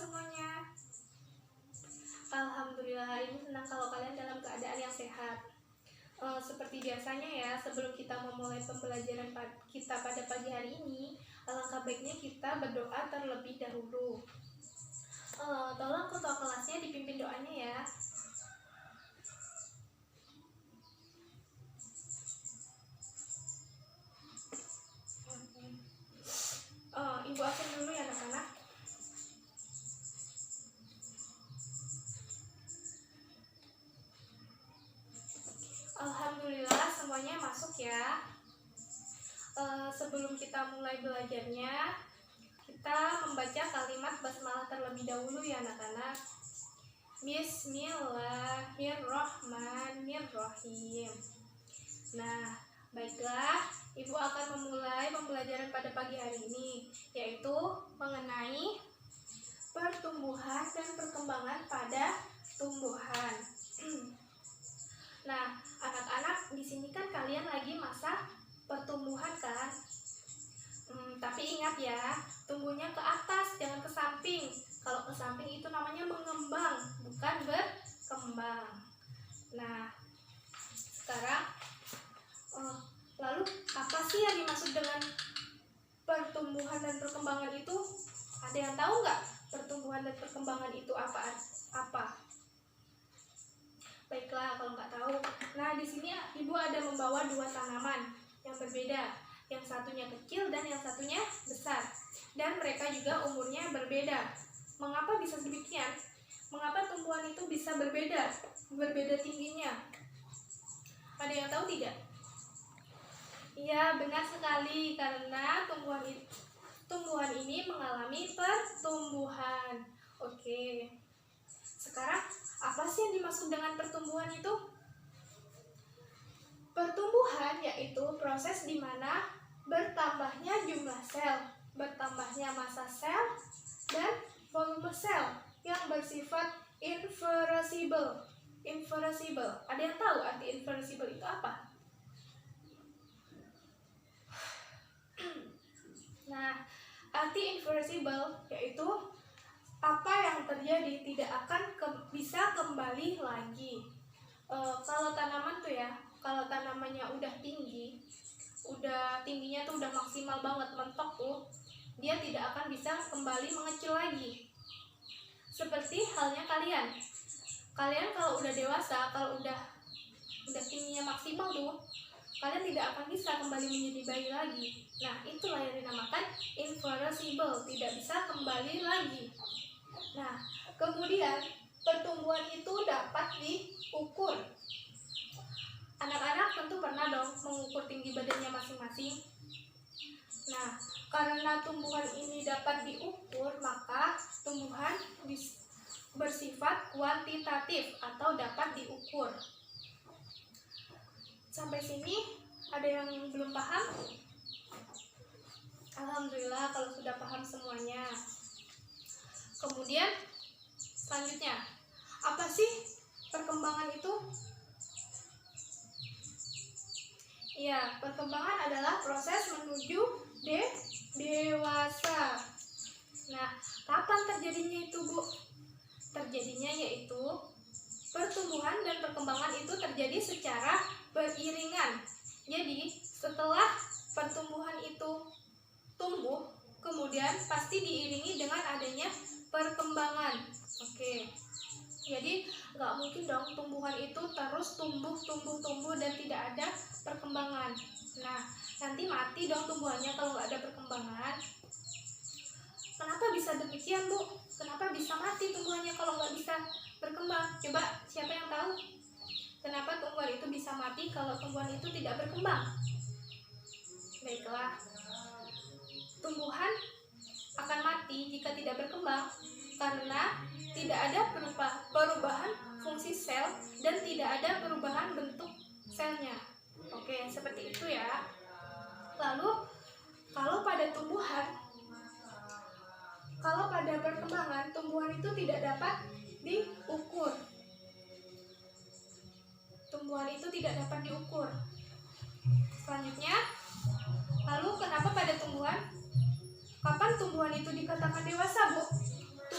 semuanya? Alhamdulillah, hari ini senang kalau kalian dalam keadaan yang sehat. Seperti biasanya ya, sebelum kita memulai pembelajaran kita pada pagi hari ini, alangkah baiknya kita berdoa terlebih dahulu. Tolong ketua kelasnya dipimpin doanya ya. Ibu absen dulu ya anak-anak. Alhamdulillah semuanya masuk ya. Sebelum kita mulai belajarnya, kita membaca kalimat basmalah terlebih dahulu ya anak-anak. Bismillahirrahmanirrahim. Nah, baiklah, Ibu akan memulai pembelajaran pada pagi hari ini, yaitu mengenai pertumbuhan dan perkembangan pada tumbuhan. Nah, anak-anak, di sini kan kalian lagi masa pertumbuhan kan? Tapi ingat ya, tumbuhnya ke atas, jangan ke samping. Kalau ke samping itu namanya mengembang, bukan berkembang. Nah, sekarang lalu apa sih yang dimaksud dengan pertumbuhan dan perkembangan itu? Ada yang tahu nggak pertumbuhan dan perkembangan itu apa? Baiklah, kalau nggak tahu. Nah, di sini Ibu ada membawa dua tanaman yang berbeda. Yang satunya kecil dan yang satunya besar. Dan mereka juga umurnya berbeda. Mengapa bisa demikian? Mengapa tumbuhan itu bisa berbeda tingginya? Ada yang tahu tidak? Iya, benar sekali, karena tumbuhan ini mengalami pertumbuhan. Oke. Sekarang, apa sih yang dimaksud dengan pertumbuhan itu? Pertumbuhan yaitu proses di mana bertambahnya jumlah sel, bertambahnya massa sel, dan volume sel yang bersifat inversible. Ada yang tahu arti inversible itu apa? Nah, arti inversible yaitu apa yang terjadi tidak akan bisa kembali lagi. Kalau tanaman tuh ya, kalau tanamannya udah tingginya tuh udah maksimal banget, mentok tuh, dia tidak akan bisa kembali mengecil lagi. Seperti halnya kalian kalau udah dewasa, kalau udah tingginya maksimal tuh, kalian tidak akan bisa kembali menjadi bayi lagi. Nah, itulah yang dinamakan inversible, tidak bisa kembali lagi. Nah, kemudian pertumbuhan itu dapat diukur. Anak-anak tentu pernah dong mengukur tinggi badannya masing-masing. Nah, karena tumbuhan ini dapat diukur, maka tumbuhan bersifat kuantitatif atau dapat diukur. Sampai sini ada yang belum paham? Alhamdulillah kalau sudah paham semuanya. Kemudian selanjutnya, apa sih perkembangan itu? Ya, perkembangan adalah proses menuju dewasa. Nah, kapan terjadinya itu, Bu? Terjadinya yaitu pertumbuhan dan perkembangan itu terjadi secara beriringan. Jadi, setelah pertumbuhan itu tumbuh, kemudian pasti diiringi dengan adanya perkembangan. Oke. Jadi, nggak mungkin dong tumbuhan itu terus tumbuh dan tidak ada perkembangan. Nah, nanti mati dong tumbuhannya kalau nggak ada perkembangan. Kenapa bisa demikian, Bu? Kenapa bisa mati tumbuhannya kalau nggak bisa berkembang? Coba, siapa yang tahu? Kenapa tumbuhan itu bisa mati kalau tumbuhan itu tidak berkembang? Baiklah, tumbuhan akan mati jika tidak berkembang karena tidak ada perubahan fungsi sel dan tidak ada perubahan bentuk selnya. Oke, seperti itu ya. Lalu, kalau pada perkembangan, tumbuhan itu tidak dapat diukur. Selanjutnya, lalu kenapa pada tumbuhan? Kapan tumbuhan itu dikatakan dewasa, Bu?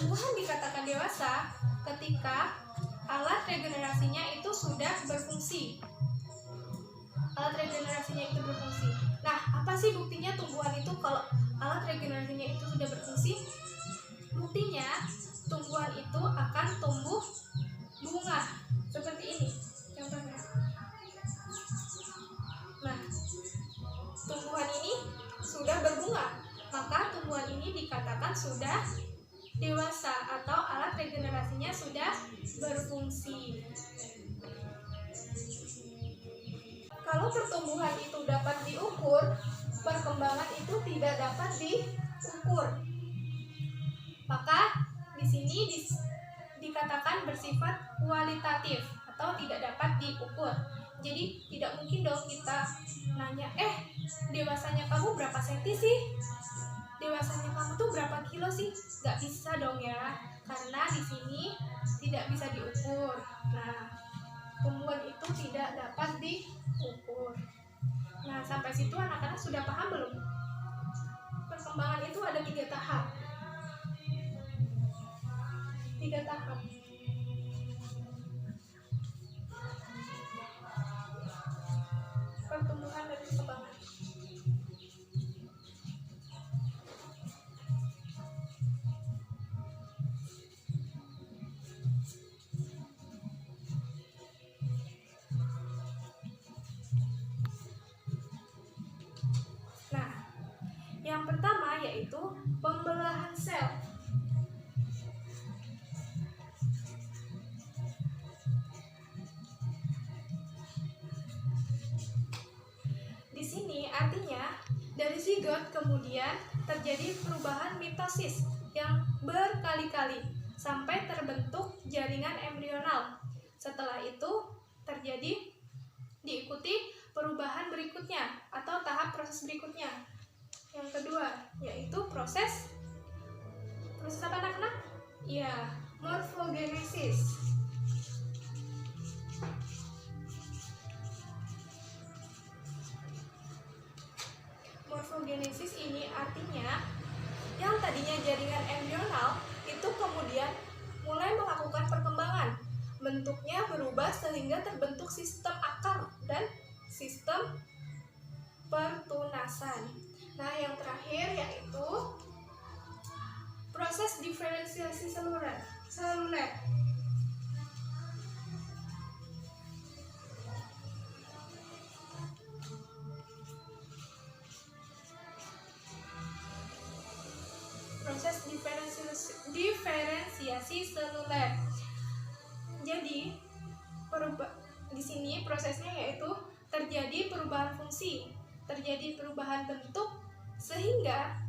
tumbuhan dikatakan dewasa ketika alat regenerasinya itu sudah berfungsi. Alat regenerasinya itu berfungsi. Nah, apa sih buktinya tumbuhan itu kalau alat regenerasinya itu sudah berfungsi? Buktinya tumbuhan itu akan tumbuh bunga seperti ini contohnya. Nah, tumbuhan ini sudah berbunga, maka tumbuhan ini dikatakan sudah dewasa atau alat regenerasinya sudah berfungsi. Kalau pertumbuhan itu dapat diukur, perkembangan itu tidak dapat diukur. Maka di sini dikatakan bersifat kualitatif atau tidak dapat diukur. Jadi tidak mungkin dong kita nanya, dewasanya kamu berapa senti sih? Dewasanya kamu tuh berapa kilo sih? Gak bisa dong ya, karena di sini tidak bisa diukur. Nah, tumbuhan itu tidak dapat diukur. Nah, sampai situ anak-anak sudah paham belum? Perkembangan itu ada 3 tahap. 3 tahap. Pertumbuhan dan perkembangan. Nah, yang pertama yaitu pembelahan sel. Di sini artinya dari zigot kemudian terjadi perubahan mitosis yang berkali-kali sampai terbentuk jaringan embrional. Setelah itu terjadi diikuti perubahan berikutnya atau tahap proses berikutnya. Yang kedua yaitu proses apa anak-anak? Ya, morfogenesis. Morfogenesis ini artinya yang tadinya jaringan embrional itu kemudian mulai melakukan perkembangan. Bentuknya berubah sehingga terbentuk sistem akar dan sistem pertunasan. Nah, yang terakhir yaitu proses diferensiasi seluler. Proses diferensiasi seluler. Jadi, di sini prosesnya yaitu terjadi perubahan fungsi, terjadi perubahan bentuk sehingga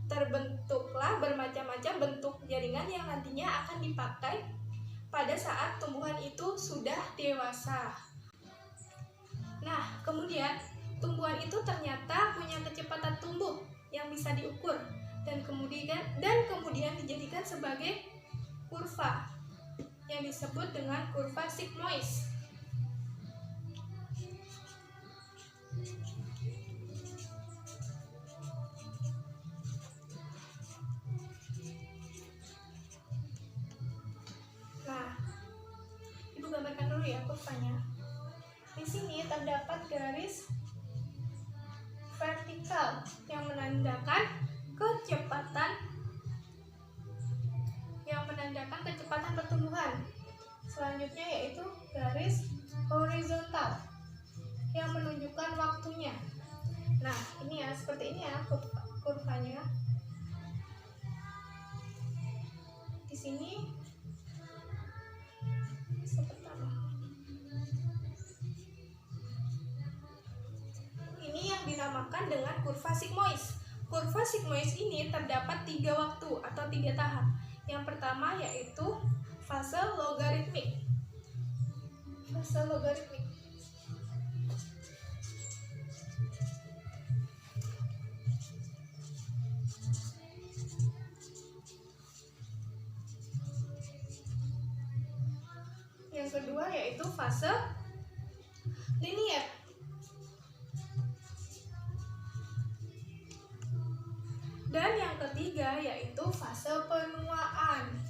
terbentuklah bermacam-macam bentuk jaringan yang nantinya akan dipakai pada saat tumbuhan itu sudah dewasa. Nah, kemudian tumbuhan itu ternyata punya kecepatan tumbuh yang bisa diukur dan kemudian dijadikan sebagai kurva yang disebut dengan kurva sigmoid. Nah, Ibu gambarkan dulu ya kurvanya. Di sini terdapat garis vertikal yang menandakan kecepatan pertumbuhan. Selanjutnya yaitu garis horizontal yang menunjukkan waktunya. Nah, ini ya, seperti ini ya kurvanya. Di sini seperti apa? Ini yang dinamakan dengan kurva sigmoid. Kurva sigmoid ini terdapat 3 waktu atau 3 tahap. Yang pertama yaitu fase logaritmik. Yang kedua yaitu fase linier. Dan yang ketiga yaitu fase penuaan.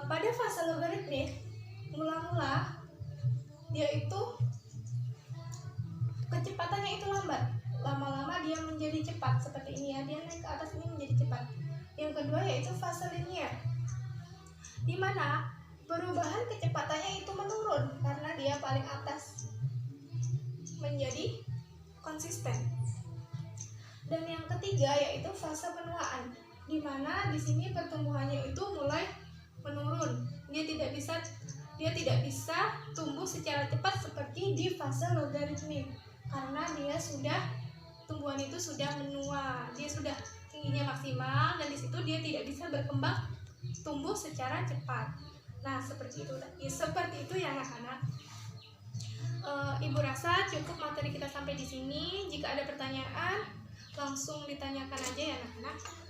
Pada fase logaritmik, mula-mula dia itu kecepatannya itu lambat, lama-lama dia menjadi cepat seperti ini ya, dia naik ke atas ini menjadi cepat. Yang kedua yaitu fase linier, di mana perubahan kecepatannya itu menurun karena dia paling atas menjadi konsisten. Dan yang ketiga yaitu fase penuaan, di mana di sini pertumbuhannya itu mulai menurun. Dia tidak bisa tumbuh secara cepat seperti di fase logaritmik karena dia sudah tumbuhan itu sudah menua, dia sudah tingginya maksimal dan di situ dia tidak bisa berkembang tumbuh secara cepat. Nah, seperti itu ya anak-anak. Ibu rasa cukup materi kita sampai di sini. Jika ada pertanyaan langsung ditanyakan aja ya anak-anak.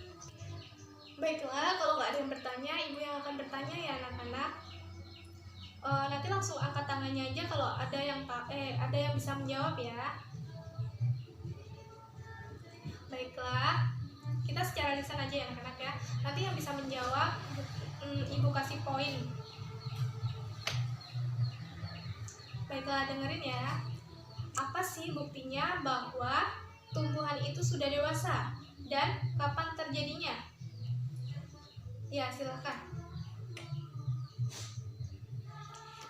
Baiklah, kalau nggak ada yang bertanya, ibu yang akan bertanya ya anak-anak. Nanti langsung angkat tangannya aja kalau ada yang bisa menjawab ya. Baiklah, kita secara lisan aja ya anak-anak ya. Nanti yang bisa menjawab ibu kasih poin. Baiklah, dengerin ya. Apa sih buktinya bahwa tumbuhan itu sudah dewasa dan kapan terjadinya? Ya, silakan.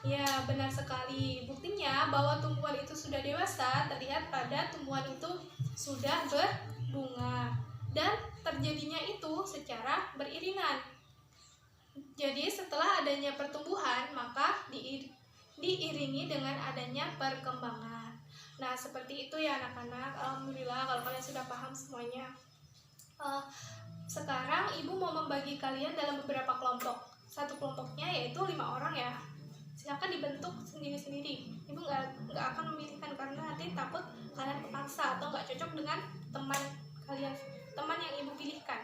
Ya, benar sekali. Buktinya bahwa tumbuhan itu sudah dewasa terlihat pada tumbuhan itu sudah berbunga dan terjadinya itu secara beriringan. Jadi setelah adanya pertumbuhan maka diiringi dengan adanya perkembangan. Nah, seperti itu ya anak-anak. Alhamdulillah kalau kalian sudah paham semuanya. Sekarang ibu mau membagi kalian dalam beberapa kelompok. Satu kelompoknya yaitu 5 orang ya. Silakan dibentuk sendiri-sendiri. Ibu nggak akan memilihkan karena nanti takut kalian kepaksa atau nggak cocok dengan teman kalian, teman yang ibu pilihkan.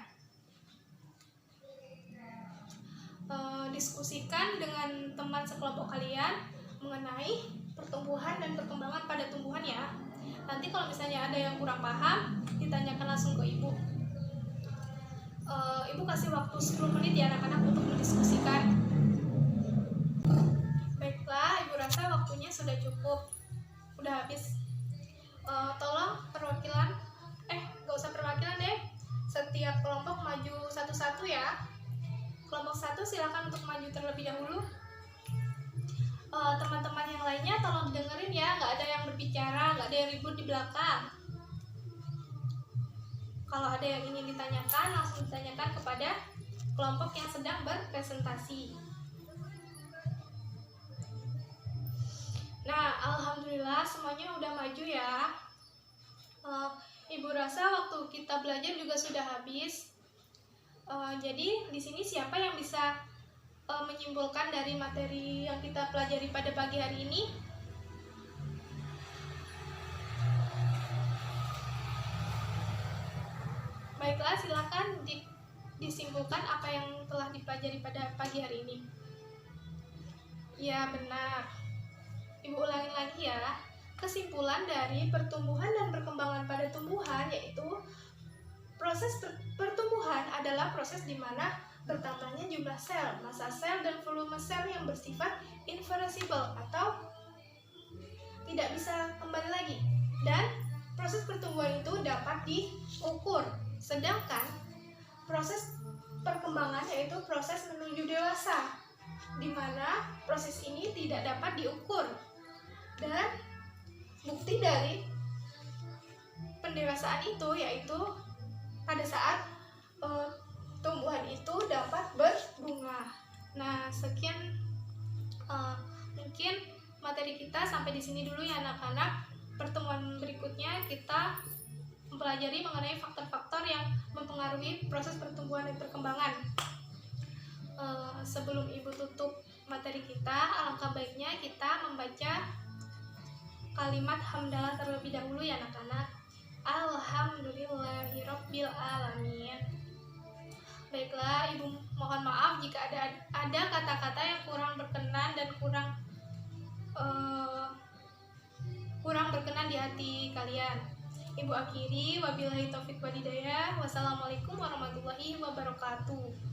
Diskusikan dengan teman sekelompok kalian mengenai pertumbuhan dan perkembangan pada tumbuhan ya. Nanti kalau misalnya ada yang kurang paham, ditanyakan langsung ke ibu. Ibu kasih waktu 10 menit ya anak-anak untuk mendiskusikan. Baiklah, ibu rasa waktunya sudah cukup, udah habis. Tolong perwakilan, gak usah perwakilan deh, setiap kelompok maju satu-satu ya. Kelompok 1 silakan untuk maju terlebih dahulu. Teman-teman yang lainnya tolong dengerin ya, nggak ada yang berbicara, nggak ada yang ribut di belakang. Kalau ada yang ingin ditanyakan, langsung ditanyakan kepada kelompok yang sedang berpresentasi. Nah, alhamdulillah semuanya udah maju ya. Ibu rasa waktu kita belajar juga sudah habis. Jadi di sini siapa yang bisa menyimpulkan dari materi yang kita pelajari pada pagi hari ini? Baiklah, silakan disimpulkan apa yang telah dipelajari pada pagi hari ini. Ya, benar. Ibu ulangi lagi ya. Kesimpulan dari pertumbuhan dan perkembangan pada tumbuhan yaitu proses pertumbuhan adalah proses di mana bertambahnya jumlah sel, massa sel, dan volume sel yang bersifat irreversible atau tidak bisa kembali lagi. Dan proses pertumbuhan itu dapat diukur. Sedangkan proses perkembangan yaitu proses menuju dewasa, di mana proses ini tidak dapat diukur. Dan bukti dari pendewasaan itu yaitu pada saat tumbuhan itu dapat berbunga. Nah, sekian mungkin materi kita sampai di sini dulu ya anak-anak. Pertemuan berikutnya kita mempelajari mengenai faktor-faktor yang mempengaruhi proses pertumbuhan dan perkembangan. Sebelum ibu tutup materi kita, alangkah baiknya kita membaca kalimat hamdalah terlebih dahulu ya anak-anak. Alhamdulillahirabbil alamin. Baiklah, ibu mohon maaf jika ada kata-kata yang kurang berkenan dan kurang di hati kalian. Ibu akhiri, wabillahi taufik walhidayah. Wassalamualaikum warahmatullahi wabarakatuh.